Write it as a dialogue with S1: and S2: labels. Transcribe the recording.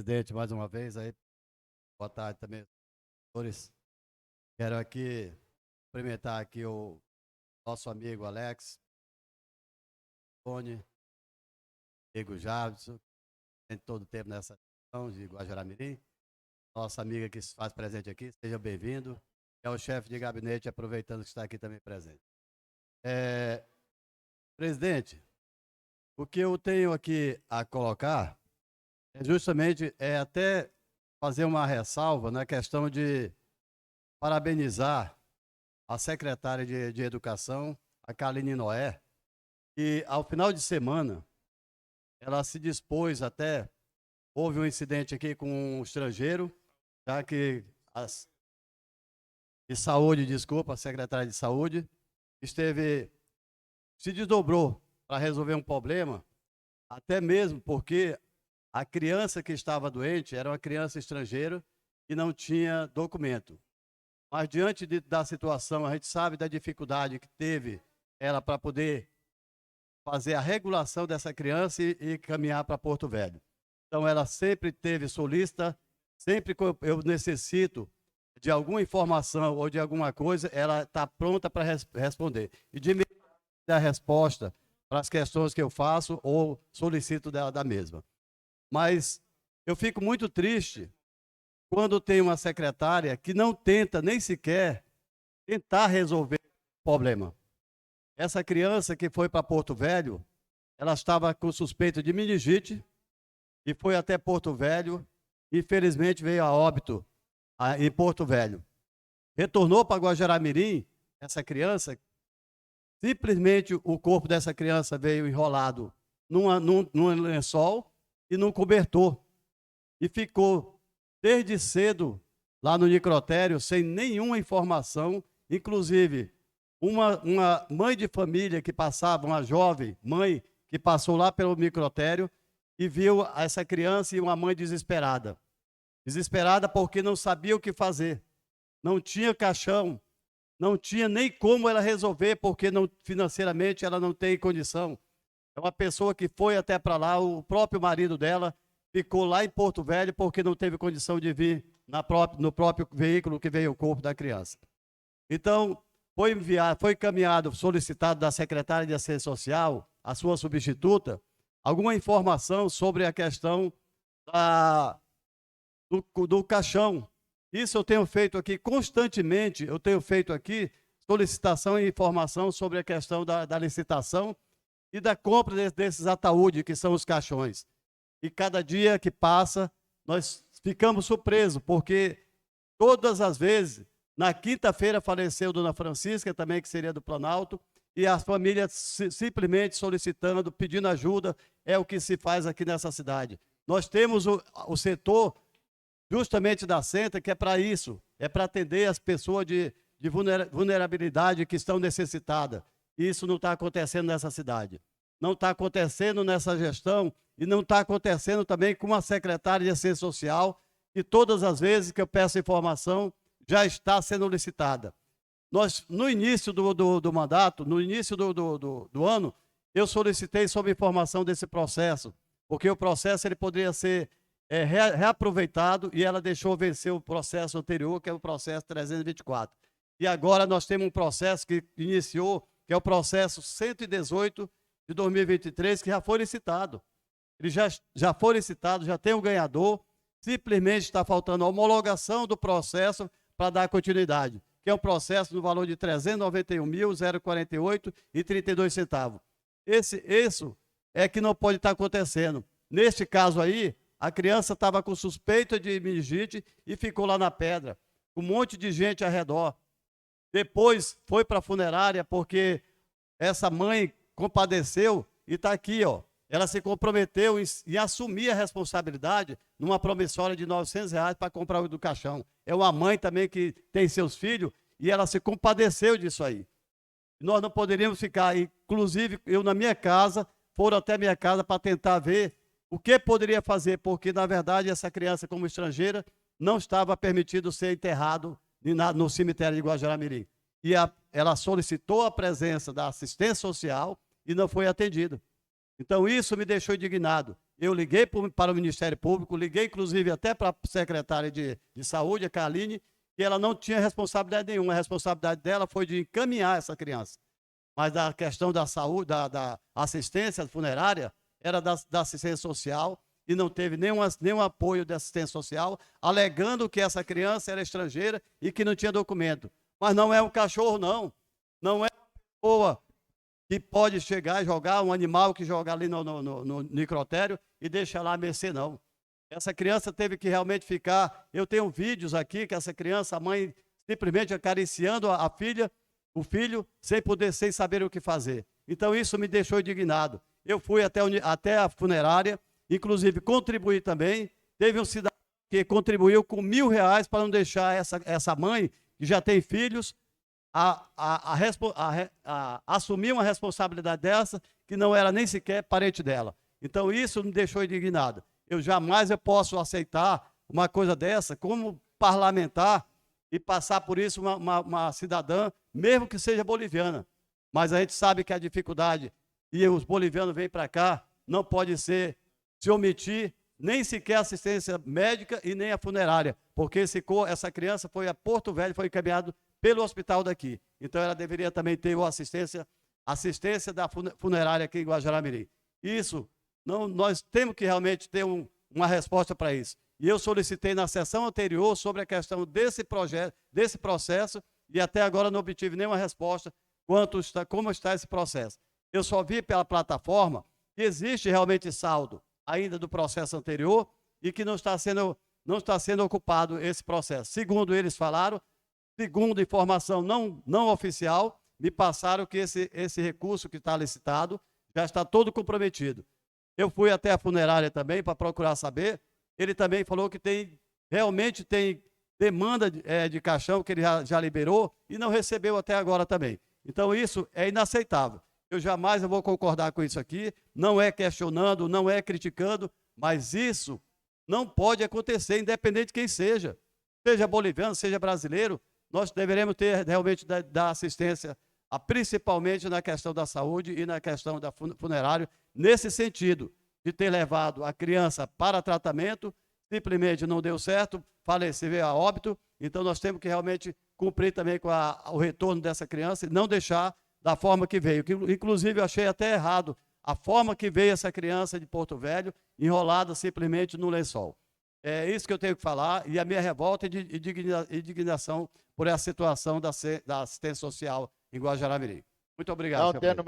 S1: Presidente, mais uma vez aí, boa tarde também, senhores. Quero aqui cumprimentar aqui o nosso amigo Alex, Tony, amigo Jadson, tem todo o tempo nessa questão de Guajará-Mirim. Nossa amiga que se faz presente aqui, seja bem-vindo. É o chefe de gabinete, aproveitando que está aqui também presente. Presidente, o que eu tenho aqui a colocar é justamente até fazer uma ressalva na questão de parabenizar a secretária de Educação, a Kaline Noé, que ao final de semana ela se dispôs até, houve um incidente aqui com um estrangeiro, já que de saúde, desculpa, a secretária de saúde, se desdobrou para resolver um problema, até mesmo porque a criança que estava doente era uma criança estrangeira e não tinha documento. Mas diante da situação, a gente sabe da dificuldade que teve ela para poder fazer a regulação dessa criança e caminhar para Porto Velho. Então, ela sempre teve solícita, sempre que eu necessito de alguma informação ou de alguma coisa, ela está pronta para responder. E de dar resposta para as questões que eu faço ou solicito dela da mesma. Mas eu fico muito triste quando tem uma secretária que não tenta nem sequer tentar resolver o problema. Essa criança que foi para Porto Velho, ela estava com suspeita de meningite e foi até Porto Velho, infelizmente veio a óbito em Porto Velho. Retornou para Guajará-Mirim, essa criança, simplesmente o corpo dessa criança veio enrolado num lençol e num cobertor. E ficou desde cedo lá no necrotério sem nenhuma informação, inclusive uma mãe de família que passava, uma jovem mãe que passou lá pelo necrotério e viu essa criança e uma mãe desesperada. Desesperada porque não sabia o que fazer. Não tinha caixão, não tinha nem como ela resolver, porque financeiramente ela não tem condição. É uma pessoa que foi até para lá, o próprio marido dela ficou lá em Porto Velho porque não teve condição de vir no próprio veículo que veio o corpo da criança. Então, foi encaminhado, solicitado da secretária de Assistência Social, a sua substituta, alguma informação sobre a questão do caixão. Isso eu tenho feito aqui constantemente, eu tenho feito aqui solicitação e informação sobre a questão da licitação e da compra desses ataúdes, que são os caixões. E cada dia que passa, nós ficamos surpresos, porque todas as vezes, na quinta-feira faleceu Dona Francisca, também que seria do Planalto, e as famílias simplesmente solicitando, pedindo ajuda, é o que se faz aqui nessa cidade. Nós temos o setor justamente da Senta, que é para isso, é para atender as pessoas de vulnerabilidade que estão necessitadas. Isso não está acontecendo nessa cidade. Não está acontecendo nessa gestão e não está acontecendo também com a secretária de Assistência Social, que todas as vezes que eu peço informação, já está sendo licitada. Nós, no início do mandato, no início do ano, eu solicitei sobre informação desse processo, porque o processo ele poderia ser reaproveitado e ela deixou vencer o processo anterior, que é o processo 324. E agora nós temos um processo que iniciou, que é o processo 118 de 2023, que já foi licitado. Ele já foi licitado, já tem o ganhador, simplesmente está faltando a homologação do processo para dar continuidade, que é um processo no valor de R$ 391.048,32. Isso é que não pode estar acontecendo. Neste caso aí, a criança estava com suspeita de meningite e ficou lá na pedra, com um monte de gente ao redor. Depois foi para a funerária porque essa mãe compadeceu e está aqui, ó. Ela se comprometeu em assumir a responsabilidade numa promissória de R$ 900 para comprar o do caixão. É uma mãe também que tem seus filhos e ela se compadeceu disso aí. Nós não poderíamos ficar, inclusive eu na minha casa, foram até minha casa para tentar ver o que poderia fazer, porque na verdade essa criança como estrangeira não estava permitido ser enterrado no cemitério de Guajará-Mirim. E ela solicitou a presença da assistência social e não foi atendida. Então, isso me deixou indignado. Eu liguei para o Ministério Público, liguei inclusive até para a secretária de Saúde, a Carline, que ela não tinha responsabilidade nenhuma. A responsabilidade dela foi de encaminhar essa criança. Mas a questão da saúde, da assistência funerária, era da assistência social, e não teve nenhum apoio da assistência social, alegando que essa criança era estrangeira e que não tinha documento. Mas não é um cachorro, não. Não é uma pessoa que pode chegar e jogar, um animal que joga ali no necrotério e deixa lá a mercê, não. Essa criança teve que realmente ficar... Eu tenho vídeos aqui que essa criança, a mãe simplesmente acariciando a filha, o filho, sem saber o que fazer. Então isso me deixou indignado. Eu fui até a funerária, inclusive contribuí também. Teve um cidadão que contribuiu com R$1.000 para não deixar essa mãe, que já tem filhos, assumir uma responsabilidade dessa, que não era nem sequer parente dela. Então isso me deixou indignado. Eu jamais posso aceitar uma coisa dessa como parlamentar e passar por isso uma cidadã, mesmo que seja boliviana. Mas a gente sabe que a dificuldade, e os bolivianos vêm para cá, não pode ser se omitir nem sequer a assistência médica e nem a funerária, porque essa criança foi a Porto Velho, foi encaminhado pelo hospital daqui. Então ela deveria também ter assistência da funerária aqui em Guajará-Mirim. Isso, nós temos que realmente ter uma resposta para isso. E eu solicitei na sessão anterior sobre a questão desse processo, e até agora não obtive nenhuma resposta como está esse processo. Eu só vi pela plataforma que existe realmente saldo ainda do processo anterior e que não está sendo ocupado esse processo. Segundo eles falaram, segundo informação não oficial, me passaram que esse recurso que está licitado já está todo comprometido. Eu fui até a funerária também para procurar saber. Ele também falou que realmente tem demanda de caixão que ele já liberou e não recebeu até agora também. Então isso é inaceitável. Eu jamais vou concordar com isso aqui, não é questionando, não é criticando, mas isso não pode acontecer, independente de quem seja boliviano, seja brasileiro. Nós deveremos ter realmente da assistência, principalmente na questão da saúde e na questão da funerária, nesse sentido, de ter levado a criança para tratamento, simplesmente não deu certo, faleceu a óbito. Então nós temos que realmente cumprir também com o retorno dessa criança e não deixar da forma que veio. Inclusive eu achei até errado a forma que veio essa criança de Porto Velho, enrolada simplesmente no lençol. É isso que eu tenho que falar, e a minha revolta e indignação por essa situação da assistência social em Guajará-Mirim. Muito obrigado, senhor presidente.